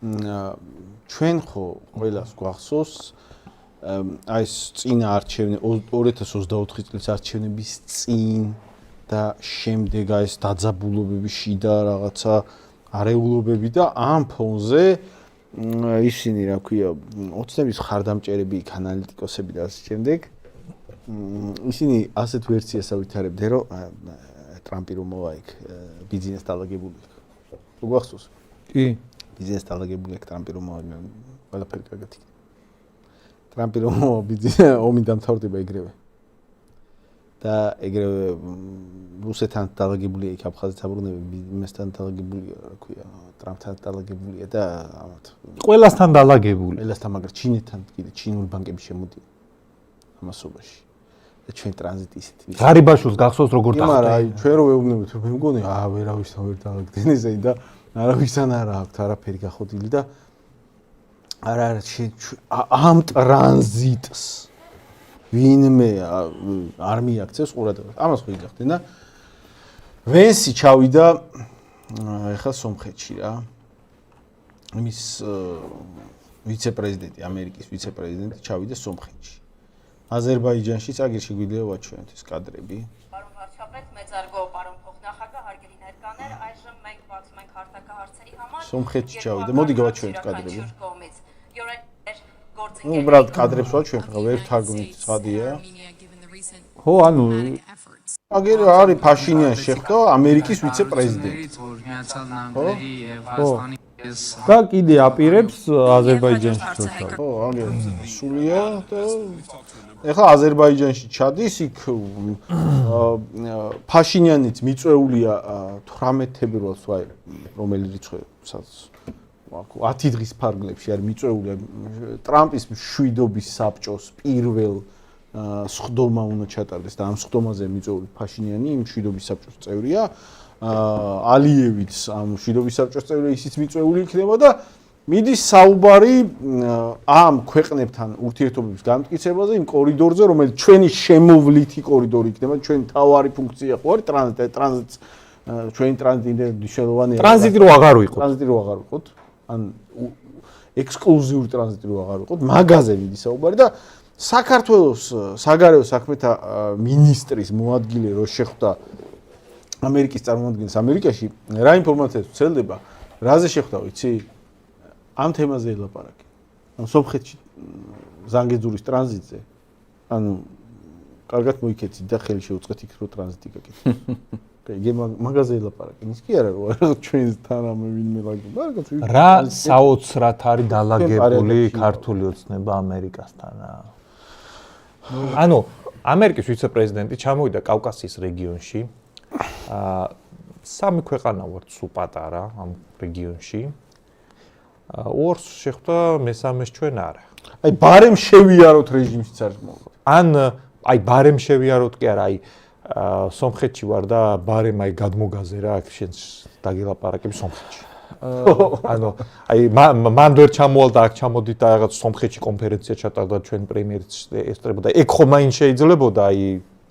ჩვენ ხო ყველას გვახსოვს აი ეს წინა არჩევნები 2024 წლის არჩევნების წინ და შემდეგ აი ეს დაძაბულობები შიდა რაღაცა არეულობები და ამ ფონზე ისინი რა ქვია ოცნების ხარდამჭერები იქ ანალიტიკოსები და ასე შემდეგ ისინი ასეთ ვერსიას ავითარებდნენ რომ ტრამპი რომ მოვა იქ ბიზნეს დალაგებული იქ რო გვახსოვს კი ბიზნეს დალაგებული იქ ტრამპი რომ მოვა ყველაფერი კარგად იქ ტრამპი რომ მოვა ბიზნესი ომი დამთავრდება ეგრევე და ეგრევე რუსეთთან დალაგებული იქ აფხაზეთ აბრუნები იმასთან დალაგებულია რა ქვია ტრამპთან დალაგებულია და ამათ ყველასთან დალაგებული ყველასთან მაგრამ ჩინეთთან კიდე ჩინური ბანკები შემოდიან ამასობაში და ჩვენ ტრანზიტი ისეთი ღარიბაშვილს გახსოვს როგორ დახტა მაგრამ აი ჩვენ რო ვეუბნებით რომ მე მგონი ვერავისთან ვერ დალაგდნენ ესე და არავისთან არა აქვს არაფერი გახოდილი და არა ამ ტრანზიტს ვინმე არ მიაქცევს ყურადღებას ამას ხო იგახდნენ და ვენსი ჩავიდა ეხლა სომხეთში რა იმის ვიცე-პრეზიდენტი ამერიკის ვიცე-პრეზიდენტი ჩავიდა სომხეთში აზერბაიჯანში აგერ შეგვიძლია ვაჩვენოთ ეს კადრები სომხეთში ჩავიდა მოდი გავაჩვენოთ კადრები უბრალოდ კადრებს ვაჩვენებ რა ვერ თარგმნით ცხადია ხო ანუ აგერ არის ფაშინიანი შეხვდა ამერიკის ვიცე-პრეზიდენტი ხო და კიდე აპირებს აზერბაიჯანში ჩავდა ხო აგერ სულია და ეხლა აზერბაიჯანში ჩადის იქ ფაშინიანიც მიწვეულია 18 ფებრუარს ვაი რომელი რიცხვებსაც 10 დღის ფარგლებში არის მიწვეული ტრამპის მშვიდობის საბჭოს პირველ სხდომა უნდა ჩატარდეს და ამ სხდომაზე მიწვეული ფაშინიანი იმ მშვიდობის საბჭოს წევრია ალიევიც ამ მშვიდობის საბჭოს წევრია ისიც მიწვეული იქნება და მიდის საუბარი ამ ქვეყნებთან ურთიერთობების გამტკიცებაზე იმ კორიდორზე რომელიც ჩვენი შემოვლითი კორიდორი იქნება ჩვენი თავარი ფუნქცია ხო არის ტრანზიტ ჩვენი ტრანზიტი მნიშვნელოვანია ტრანზიტი რო აღარ ვიყოთ ან ექსკლუზიური ტრანზიტი რო აღარ ვიყოთ მაგაზე მიდის საუბარი და საქართველოს საგარეო საქმეთა მინისტრის მოადგილე რო შეხვდა ამერიკის წარმომადგენლს ამერიკაში რა ინფორმაციას ვცელდება რაზე შეხვდა ვიცი ამ თემაზე ელაპარაკე ან სომხეთში ზანგეზურის ტრანზიტზე ანუ კარგად მოიქეცით და ხელი შეუწყეთ იქ რო ტრანზიტი გაკეთეთ იგი მაგაზე ელაპარაკე ის კი არა რომ ჩვენთან ამ ვინმე ლაგება რა საოცრად არის დალაგებული ქართული ოცნება ამერიკასთან ანუ ამერიკის ვიცე-პრეზიდენტი ჩამოვიდა კავკასიის რეგიონში სამი ქვეყანა ვართ სულ პატარა ამ რეგიონში ორს შეხვდა მესამეს ჩვენ არა აი ბარემ შევიაროთ რეჟიმშიც არის მოხდა ან აი ბარემ შევიაროთ კი არა აი სომხეთში ვარ და ბარემ აი გადმოგაზე რა აქ შენ დაგილაპარაკები სომხეთში ანუ აი მან ვერ ჩამოვალ და აქ ჩამოდით და რაღაც სომხეთში კონფერენცია ჩატარდა ჩვენ პრემიერიც ესწრებოდა ეგ ხო მაინც შეიძლებოდა აი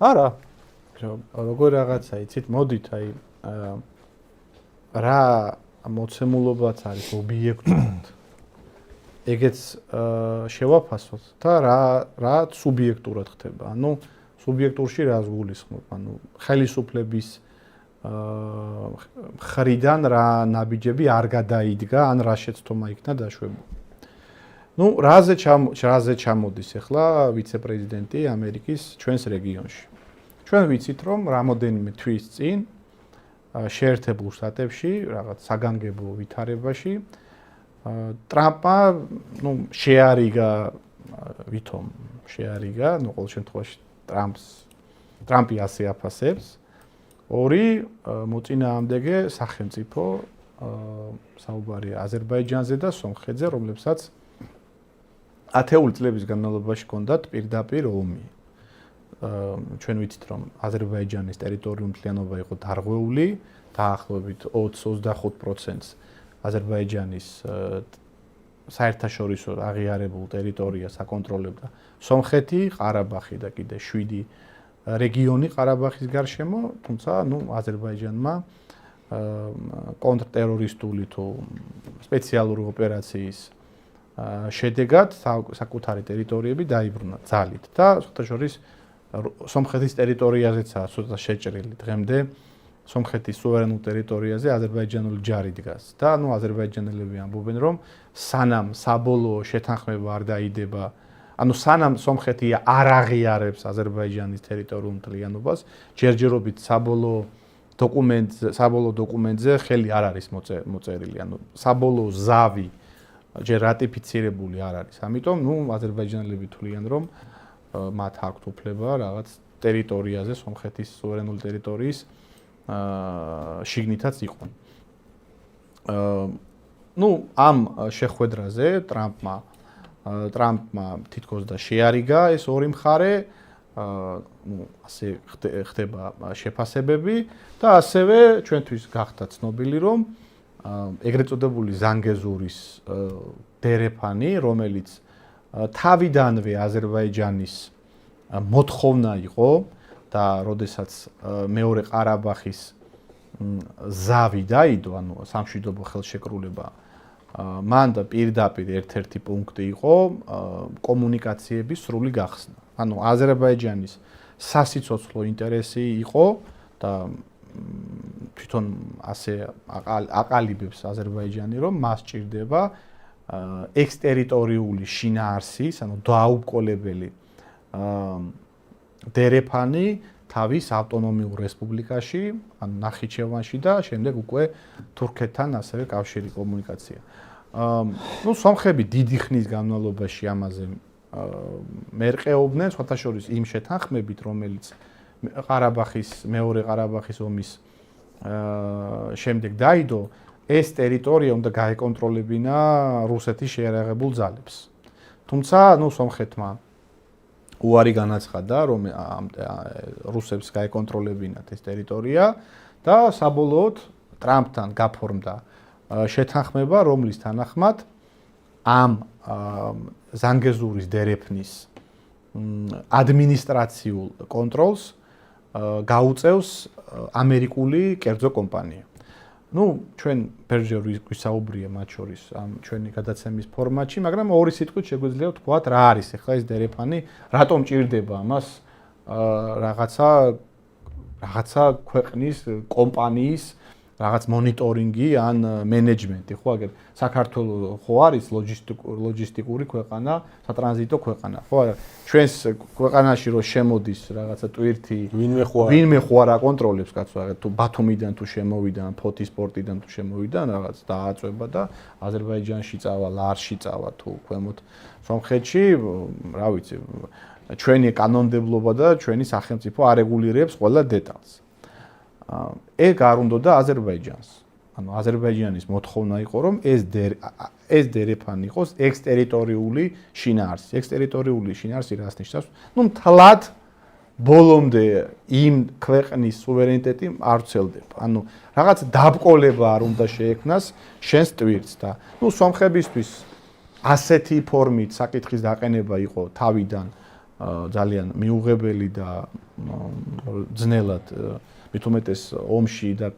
არა როგორ რაღაცა იცით მოდით აი რა მოცემულობაც არის ობიექტურად ეგეც შევაფასოთ და რა სუბიექტურად ხდება ანუ სუბიექტურში რას გულისხმობ ანუ ხელისუფლების ხრიდან რა ნაბიჯები არ გადაიდგა ან რა შეცდომა იქნა დაშვებული ну რაზე ჩამოდის ახლა ვიცე-პრეზიდენტი ამერიკის ჩვენს რეგიონში ჩვენ ვიცით რომ რამოდენიმე თვის წინ შეერთებულ შტატებში რაღაც საგანგებო ვითარებაში ტრამპმა ну შეარიგა ვითომ შეარიგა ну ყოველ შემთხვევაში ტრამპი ასე აფასებს ორი მოწინააღმდეგე სახელმწიფო საუბარია აზერბაიჯანზე და სომხეთზე რომლებსაც 10 წლების განმავლობაში ჰქონდათ პირდაპირ ომი ჩვენ ვიცით რომ აზერბაიჯანის ტერიტორიული მთლიანობა იყო დარღვეული დაახლოებით 20-25%-ს აზერბაიჯანის საერთაშორისო აღიარებულ ტერიტორიას აკონტროლებდა სომხეთი, ყარაბაღი და კიდე 7 რეგიონი ყარაბაღის გარშემო, თუმცა ნუ აზერბაიჯანმა კონტრტერორისტული თუ სპეციალური ოპერაციის შედეგად საკუთარი ტერიტორიები დაიბრუნა ძალით და სხვათაშორის სომხეთის ტერიტორიაზეცაა ცოტა შეჭრილი დღემდე სომხეთის სუვერენულ ტერიტორიაზე აზერბაიჯანული ჯარი დგას და აზერბაიჯანელები ამბობენ რომ სანამ საბოლოო შეთანხმება არ დაიდება სანამ სომხეთი არ აღიარებს აზერბაიჯანის ტერიტორიულ მთლიანობას ჯერჯერობით საბოლოო დოკუმენტზე ხელი არ არის მოწერილი საბოლოო ზავი ჯერ რატიფიცირებული არ არის ამიტომ აზერბაიჯანელები თვლიან რომ მათ აქვთ უფლება რაღაც ტერიტორიაზე სომხეთის სუვერენული ტერიტორიის შიგნითაც იყო. ამ შეხვედრაზე ტრამპმა თითქოს და შეარიგა ეს ორი მხარე, ასე ხდება შეფასებები და ასევე ჩვენთვის გახდა ცნობილი რომ ეგრეთ წოდებული ზანგეზურის დერეფანი, რომელიც თავიდანვე აზერბაიჯანის მოთხოვნა იყო და როდესაც მეორე ყარაბაღის ზავი დაიდო, სამშვიდობო ხელშეკრულება, მან და პირდაპირ ერთ-ერთი პუნქტი იყო კომუნიკაციების სრული გახსნა. აზერბაიჯანის სასიცოცხლო ინტერესი იყო და თვითონ ასე აყალიბებს აზერბაიჯანი, რომ მას სჭირდება ექსტერიტორიული შინაარსის, დაუბრკოლებელი დერეფანი თავის ავტონომიურ რესპუბლიკაში, ნახიჩევანში და შემდეგ უკვე თურქეთთან ასევე კავშირი კომუნიკაცია. სომხები დიდი ხნის განმავლობაში ამაზე მერყეობდნენ, სხვათაშორის იმ შეთანხმებით, რომელიც მეორე ყარაბაღის ომის შემდეგ დაიდო, ეს ტერიტორია უნდა გაეკონტროლებინა რუსეთის შეიარაღებულ ძალებს. თუმცა, სომხეთმა უარი განაცხადა, რომ რუსებს გაეკონტროლებინათ ეს ტერიტორია და საბოლოოდ ტრამპთან გაფორმდა შეთანხმება, რომლის თანახმად ამ ზანგეზურის დერეფნის ადმინისტრაციულ კონტროლს გაუწევს ამერიკული კერძო კომპანია. ჩვენ ბევრჯერ ვისაუბრია მათ შორის ამ ჩვენი გადაცემის ფორმატში, მაგრამ ორი სიტყვით შეგვიძლია ვთქვათ რა არის ახლა ეს დერეფანი, რატომ ჭირდება ამას რაღაცა ქვეყნის კომპანიის რაღაც მონიტორინგი ან მენეჯმენტი, ხო, აგერ საქართველოს ხო არის ლოჯისტიკური ქვეყანა, სატრანზიტო ქვეყანა, ხო, ჩვენს ქვეყანაში რო შემოდის რაღაცა ტვირთი, ვინმე ხო არ აკონტროლებს კაცო, თუ ბათუმიდან თუ შემოვიდა, ფოთის პორტიდან თუ შემოვიდა, რაღაც დააწვება და აზერბაიჯანში წავა, ლარში წავა თუ ქვემოთ სომხეთში, რა ვიცი, ჩვენი კანონმდებლობა და ჩვენი სახელმწიფო არეგულირებს ყველა დეტალს. ეგ არ უნდოდა აზერბაიჯანს. აზერბაიჯანის მოთხოვნა იყო, რომ ეს დერეფანი იყოს ექსტერიტორიული შინაარსი. ექსტერიტორიული შინაარსი რას ნიშნავს? მთლად ბოლომდე იმ ქვეყნის სუვერენიტეტი არ ვრცელდება. რაღაც დაბრკოლება არ უნდა შეექმნას შენს ტვირთს და სომხებისთვის ასეთი ფორმით საკითხის დაყენება იყო თავიდან ძალიან მიუღებელი და ძნელად მithumetes ომში და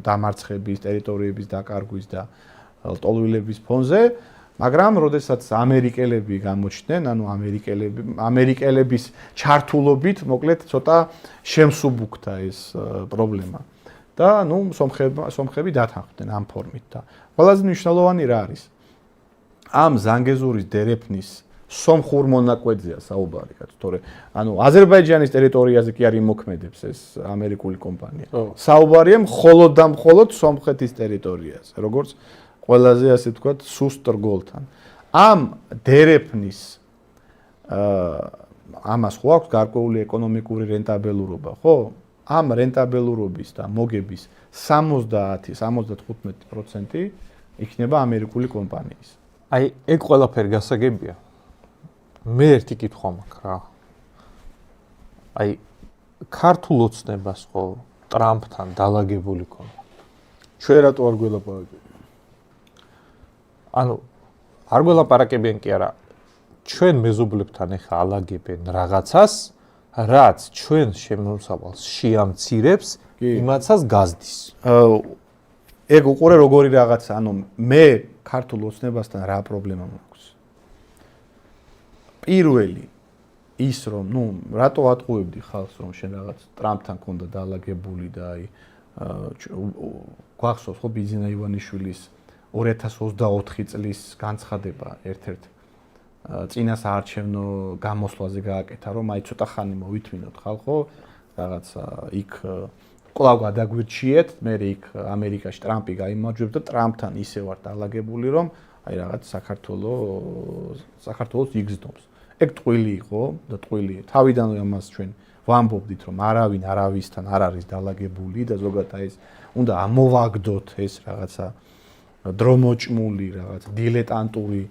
დამარცხების, ტერიტორიების დაკარგვის და ლტოლვილების ფონზე, მაგრამ როდესაც ამერიკელები გამოჩნდნენ, ამერიკელების ჩართულობით, მოკლედ ცოტა შემსუბუქდა ეს პრობლემა. და სომხები დათანხმდნენ ამ ფორმით და ყველაზე მნიშვნელოვანი რა არის? ამ ზანგეზურის დერეფნის სომხურ მონაკვეთზეა საუბარი, თორე აზერბაიჯანის ტერიტორიაზე კი არ იმოქმედებს ეს ამერიკული კომპანია. საუბარია მხოლოდ და მხოლოდ სომხეთის ტერიტორიაზე, როგორც ყველაზე ასე ვთქვათ, სუსტ რგოლთან. ამ დერეფნის ამას ხო აქვს გარკვეული ეკონომიკური რენტაბელურობა, ხო? ამ რენტაბელურობის და მოგების 70-75% იქნება ამერიკული კომპანიის. აი, ეგ ყველაფერი გასაგებია. მე ერთი კითხვა მაქვს რა. აი, ქართულ ოცნებას ხო ტრამპთან დალაგებული ქონდა. ჩვენ რატო არ გველაპარაკებთ? არ გველაპარაკებიან კი არა. ჩვენ მეზობლებთან ეხა ალაგებენ რაღაცას, რაც ჩვენ შემოსავალს შეამცირებს, იმათაც გაზდის. ეგ უყურე როგორი რაღაცა, ანუ მე ქართულ ოცნებასთან რა პრობლემა მაქვს. პირველი ის რომ, რატო ატყუებდი ხალხს რომ შენ რაღაც ტრამპთან ქონდა დაალაგებული და აი გვახსოვს ხო ბიძინა ივანიშვილის 2024 წლის განცხადება ერთ-ერთ წინასაარჩევნო გამოსვლაზე გააკეთა რომ აი ცოტა ხანი მოვითმინოთ ხალხო რაღაც იქ კვლავ გადაგვირჩიეთ მე იქ ამერიკაში ტრამპი გაიმარჯვებს და ტრამპთან ისე ვარ დაალაგებული რომ აი რაღაც საქართველოს იგზნობს ეგ ტყვილი იყო და ტყვილი თავიდანვე ამას ჩვენ ვამბობდით რომ არავინ არავისთან არ არის დაალაგებული და ზოგადად აი ეს უნდა ამოვაგდოთ ეს რაღაცა დრომოჭმული რაღაც დილეტანტური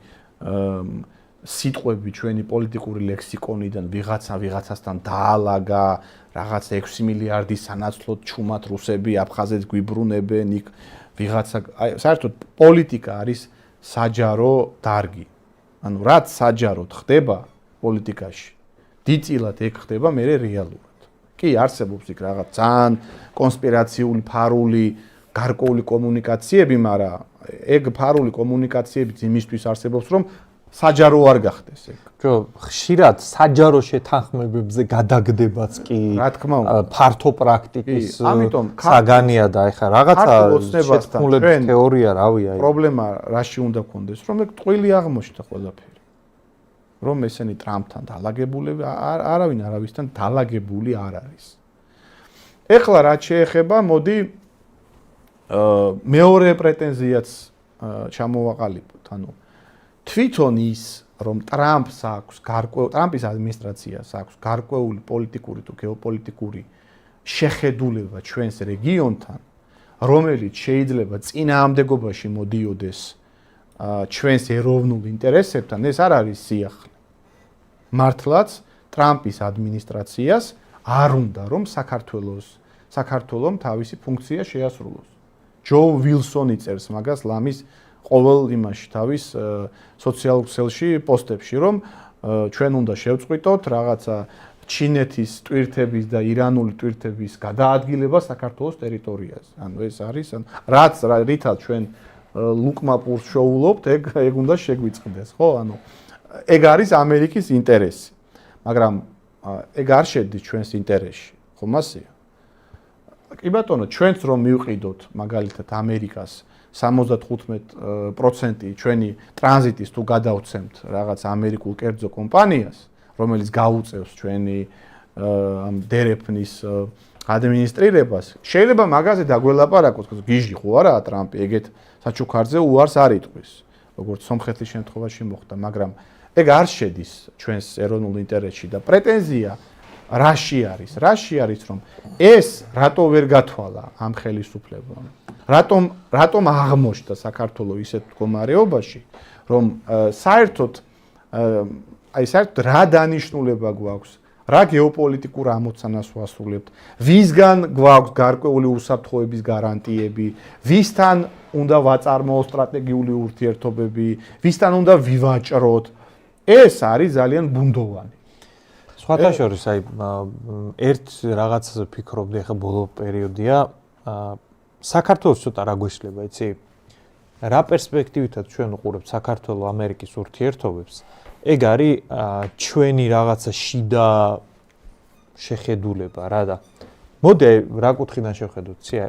სიტყვები ჩვენი პოლიტიკური ლექსიკონიდან ვიღაცასთან დაალაგა რაღაც 6 მილიარდის სანაცვლოდ ჩუმად რუსები აფხაზეთს გვიბრუნებენ იქ ვიღაცა აი საერთოდ პოლიტიკა არის საჯარო დარგი ანუ რაც საჯაროდ ხდება პოლიტიკაში დიდწილად ეგ ხდება მე რეალურად კი არსებობს იქ რაღაც ძალიან კონსპირაციული ფარული გარკვეული კომუნიკაციები მაგრამ ეგ ფარული კომუნიკაციებიც იმისთვის არსებობს რომ საჯარო არ გახდეს ეგ. ხშირად საჯარო შეთანხმებებზე გადაგდებაც კი რა თქმა უნდა ფართო პრაქტიკის საგანია და ეხლა რაღაცა შეთქმულების თეორია რავია აი პრობლემა რაში უნდა გქონდეს რომ ეგ ტყვილი აღმოჩნდა ყველაფერი. რომ ესენი ტრამპთან დაალაგებულები არავინ არავისთან დაალაგებული არ არის. ეხლა რაც შეეხება მოდი მეორე პრეტენზიაც ჩამოვაყალიბოთ ანუ თვითონ ის რომ ტრამპს აქვს ტრამპის ადმინისტრაციას აქვს გარკვეული პოლიტიკური თუ გეოპოლიტიკური შეხედულება ჩვენს რეგიონთან რომელიც შეიძლება წინააღმდეგობაში მოდიოდეს ჩვენს ეროვნულ ინტერესებთან ეს არ არის სიახლე. მართლაც ტრამპის ადმინისტრაციას არ უნდა რომ საქართველომ თავისი ფუნქცია შეასრულოს. ჯო ვილსონი წერს მაგას ლამის ყოველ იმაში თავის სოციალურ ქსელში პოსტებში რომ ჩვენ უნდა შევწყვიტოთ რაღაცა ჩინეთის ტვირთების და ირანული ტვირთების გადაადგილება საქართველოს ტერიტორიაზე. ანუ ეს არის რაც რითაც ჩვენ ლუკმაპურს შოულობთ, ეგ უნდა შეგვიწყდეს, ხო? ანუ ეგ არის ამერიკის ინტერესი. მაგრამ ეგ არ შედის ჩვენს ინტერესში, ხომ ასეა? კი ბატონო, ჩვენც რომ მივყიდოთ მაგალითად ამერიკას 75% ჩვენი ტრანზიტის თუ გადავცემთ რაღაც ამერიკულ კერძო კომპანიას, რომელიც გაუწევს ჩვენი ამ დერეფნის ადმინისტრირებას, შეიძლება მაგაზე დაგველაპარაკოთ, გიჟი ხო არაა ტრამპი, ეგეთ საჩუქარზე უარს არ იტყვის, როგორც სომხეთის შემთხვევაში მოხდა, მაგრამ ეგ არ შედის ჩვენს ეროვნულ ინტერესში და პრეტენზია რაში არის? რაში არის რომ ეს რატო ვერ გათვალა ამ ხელისუფლებამ? რატომ აღმოჩნდა საქართველოს ისეთ მდგომარეობაში, რომ საერთოდ რა დანიშნულება გვაქვს, რა გეოპოლიტიკურ ამოცანას ვასრულებთ, ვისგან გვაქვს გარკვეული უსაფრთხოების გარანტიები, ვისთან უნდა ვაწარმოოთ სტრატეგიული ურთიერთობები, ვისთან უნდა ვივაჭროთ, ეს არის ძალიან ბუნდოვანი. სხვათა შორის აი ერთ რაღაცაზე ფიქრობდი, ახლა ბოლო პერიოდია საქართველოს ცოტა რა გვეშლება, იცი? რა პერსპექტივითაც ჩვენ უყურებთ საქართველოს-ამერიკის ურთიერთობებს, ეგ არის ჩვენი რაღაცა შიდა შეხედულება რა და მოდი რა კუთხიდან შევხედოთ, ცია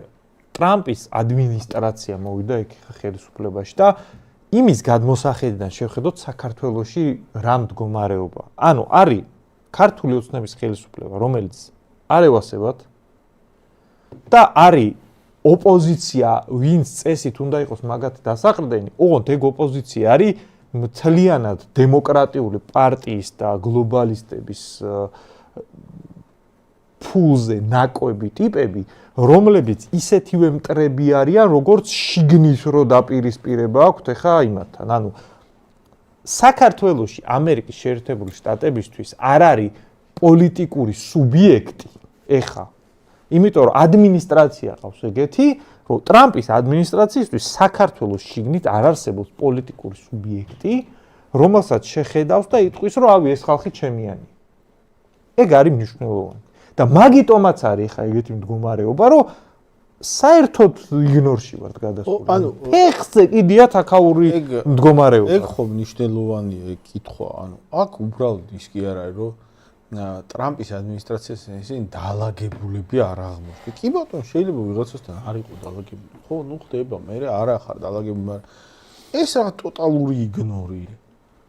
ტრამპის ადმინისტრაცია მოვიდა იქ ხელისუფლებაში და იმის გადმოსახედიდან შევხედოთ საქართველოში რა მდგომარეობა. ანუ არის ქართული ოცნების ხელისუფლება, რომელიც არ ევასებათ და არის ოპოზიცია, ვინც წესით უნდა იყოს მაგათი დასაყრდენი, ოღონდ ეგ ოპოზიცია არის მთლიანად დემოკრატიული პარტიის და გლობალისტების ფულზე ნაკვები ტიპები, რომლებიც ისეთივე მტრები არიან, როგორც შიგნის რო დაპირისპირება აქვთ ეხა იმათთან. ანუ საქართველოში ამერიკის შეერთებული შტატებისთვის არ არის პოლიტიკური სუბიექტი ეხა. იმიტომ რომ ადმინისტრაცია ყავს ეგეთი, რომ ტრამპის ადმინისტრაციისთვის საქართველოს შიგნით არ არსებობს პოლიტიკური სუბიექტი, რომელსაც შეხედავს და იტყვის, რომ ავი ეს ხალხი ჩემიანი. ეგ არის მნიშვნელოვანი. და მაგიტომაც არის ეხა ეგეთი მდგომარეობა, რომ საერთოდ იგნორში ვართ გადასული. ანუ ფეხზე კიდია თაქაური მდგომარეობა. ეგ ხო მნიშვნელოვანია ეგ კითხვა. ანუ აქ უბრალოდ ის კი არ არის რომ ტრამპის ადმინისტრაციას ისინი დაალაგებულები არ აღმოჩნდა. კი ბატონო, შეიძლება ვიღაცასთან არ იყო დაალაგებული. ხო, ნუ ხდება, მე არ ახარ დაალაგებული, მაგრამ ეს რა ტოტალური იგნორია.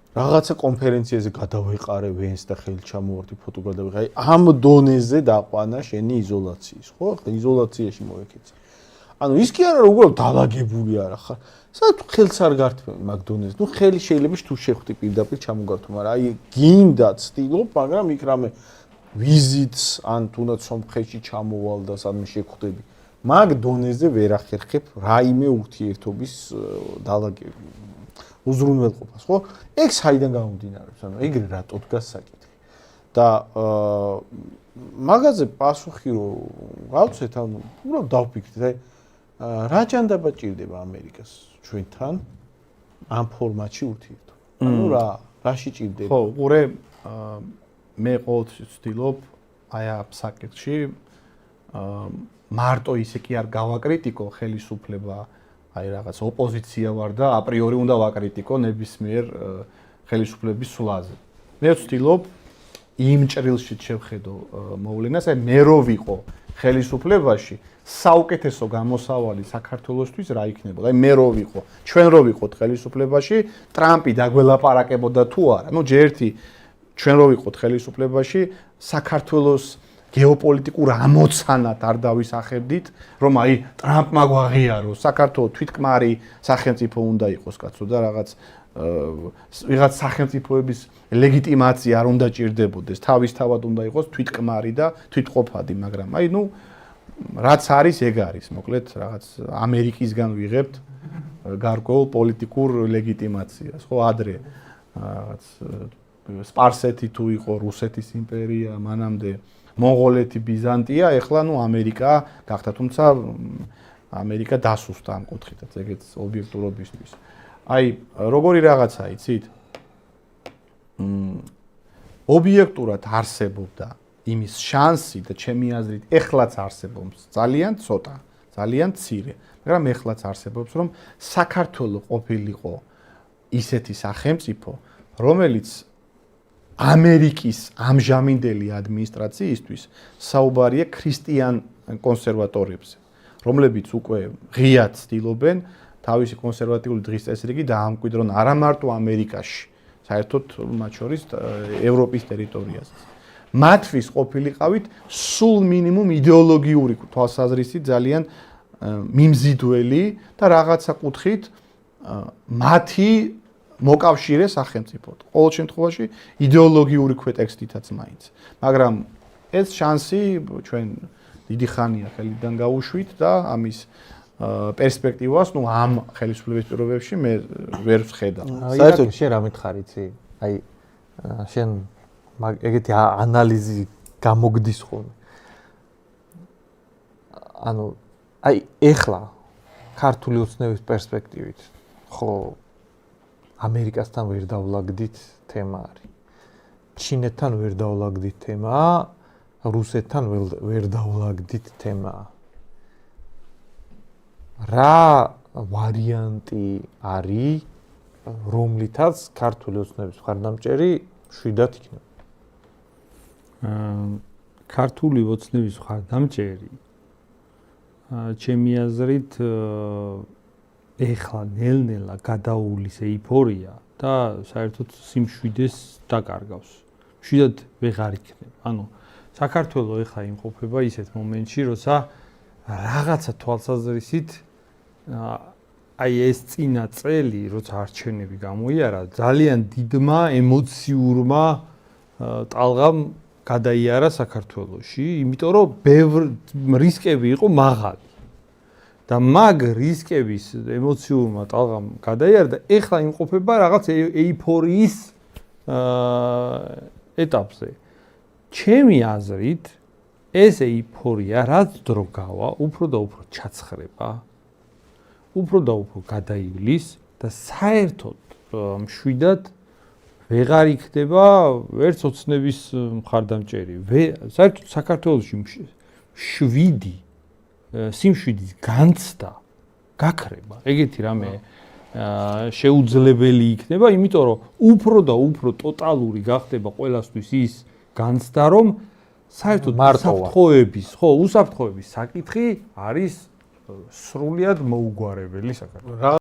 რაღაცა კონფერენციაზე გადავეყარე ვენს და ხელი ჩამოვარდი ფოტო გადავიღე. ამ დონეზე დაყვანა შენი იზოლაციის, ხო? ახლა იზოლაციაში მოეკეცი. ანუ ის კი არა უბრალოდ დაალაგებული არ ახარ. საერთოდ ხელს არ გართმევი მაგ დონეზე. ნუ ხელი შეიძლება თუ შეხვდი პირდაპირ ჩამოგართო, მაგრამ აი გინდა ცდილობ, მაგრამ იქ რამე ვიზიტს ან თუნდაც სომხეთში ჩამოვალ და სადმე შეხვდები. მაგ დონეზე ვერ ახერხებ რაიმე ურთიერთობის დაალაგება. უზრუნველყოფას, ხო? ეგ საიდან გამომდინარეობს? ანუ ეგრე რატო დგას საკითხი? და მაგაზე პასუხი რომ გავცეთ, ანუ უბრალოდ დავფიქრდით, აი რა ჯანდაბა ჭირდება ამერიკას ჩვენთან ამ ფორმატში ურთიერთობა? ანუ რაში ჭირდება? ხო, უყურე, მე ყოველთვის ვცდილობ აი ამ საკითხში მარტო ისე კი არ გავაკრიტიკო ხელისუფლება, აი რაღაც ოპოზიცია ვარ და აპრიორი უნდა ვაკრიტიკო ნებისმიერ ხელისუფლების სვლაზე. მე ვცდილობ იმ ჭრილში შევხედო მოვლენას, აი მე რო ვიყო ხელისუფლებაში, საუკეთესო გამოსავალი საქართველოსთვის რა იქნებოდა? აი მე რო ვიყო, ჩვენ რო ვიყოთ ხელისუფლებაში, ტრამპი დაგველაპარაკებოდა თუ არა? ნუ ჯერ ერთი ჩვენ რო ვიყოთ ხელისუფლებაში, საქართველოს გეოპოლიტიკურ ამოცანად არ დავისახებდით, რომ აი ტრამპმა გვაღიაროს, საქართველოს თვითკმარი სახელმწიფო უნდა იყოს კაცო და რაღაც ვიღაც სახელმწიფოების ლეგიტიმაცია არ უნდა ჭირდებოდეს, თავისთავად უნდა იყოს თვითკმარი და თვითყოფადი, მაგრამ აი ნუ რაც არის, ეგ არის, მოკლედ რაღაც ამერიკისგან ვიღებთ გარკვეულ პოლიტიკურ ლეგიტიმაციას, ხო, ადრე რაღაც სპარსეთი თუ იყო რუსეთის იმპერია, მანამდე მონღოლეთი, ბიზანტია, ეხლა ნუ ამერიკა გახდა, თუმცა ამერიკა დასუსტა ამ კუთხითაც, ეგეც ობიექტურობისთვის. აი, როგორი რაღაცა იცით? ობიექტურად არსებობდა იმის შანსი და ჩემი აზრით ეხლაც არსებობს ძალიან ცოტა, ძალიან მცირე, მაგრამ ეხლაც არსებობს, რომ საქართველოს ყოფილიყო ისეთი სახელმწიფო, რომელიც ამერიკის ამჟამინდელი ადმინისტრაციისთვის საუბარია ქრისტიან კონსერვატორებზე, რომლებიც უკვე ღიად ცდილობენ თავისი კონსერვატიული დღის წესრიგი დაამკვიდრონ არა მარტო ამერიკაში, საერთოდ მათ შორის ევროპის ტერიტორიაზე. მათთვის ყოფილიყავით სულ მინიმუმ იდეოლოგიური თვალსაზრისით ძალიან მიმზიდველი და რაღაცა კუთხით მათი მოკავშირე სახელმწიფოდ. ყოველ შემთხვევაში იდეოლოგიური ქვეტექსტითაც მაინც. მაგრამ ეს შანსი ჩვენ დიდი ხანია ხელიდან გავუშვით და ამის პერსპექტივას, ნუ ამ ხელისუფლების პირობებში მე ვერ ვხედავ. საერთოდ შენ რა მითხარი იცი? აი შენ ეგეთი ანალიზი გამოგდის ხოლმე. ანუ აი ეხლა ქართული ოცნების პერსპექტივით ხო ამერიკასთან ვერ დავლაგდით თემა არის. ჩინეთთან ვერ დავლაგდით თემაა, რუსეთთან ვერ დავლაგდით თემაა. რა ვარიანტი არის, რომლითაც ქართული ოცნების მხარდამჭერი შვიდად იქნება? ქართული ოცნების მხარდამჭერი ჩემი აზრით ეხლა ნელ-ნელა გადაუვლის ეიფორია და საერთოდ სიმშვიდეს დაკარგავს. შვიდად ვეღარ იქნება. ანუ საქართველოს ეხლა იმყოფება ისეთ მომენტში, როცა რაღაცა თვალსაზრისით აი ეს წინა წელი, როცა არჩევნები გამოიარა, ძალიან დიდმა ემოციურმა ტალღამ გადაიარა საქართველოში, იმიტომ რომ ბევრი რისკები იყო მაღალი. და მაგ რისკების ემოციურმა ტალღამ გადაიარა და ეხლა იმყოფება რაღაც ეიფორიის ეტაპზე. ჩემი აზრით ეს ეიფორია რაც დრო გავა, უფრო და უფრო ჩაცხრება, უფრო და უფრო გადაივლის და საერთოდ მშვიდად ვეღარ იქნება ვერც ოცნების მხარდამჭერი. საერთოდ საქართველოში 7 სიმშვიდის განცდა გაქრება. ეგეთი რამე შეუძლებელი იქნება, იმიტომ რომ უფრო და უფრო ტოტალური გახდება ყველასთვის ის განცდა, რომ საერთოდ უსაფრთხოების საკითხი არის სრულიად მოუგვარებელი საქართველოს.